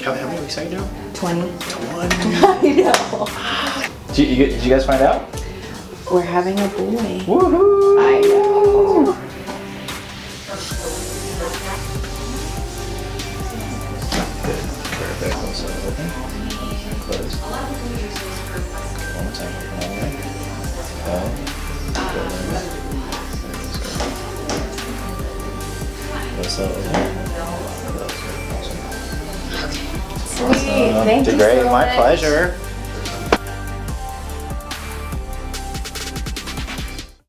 How many weeks are you doing? 20. 20. I know. Did you guys find out? We're having a boy. Woohoo! I know. Good. Perfect. Also open. Close. One more time. Open all the way. Close. Open. Sweet. Thank you Great. so My much. pleasure.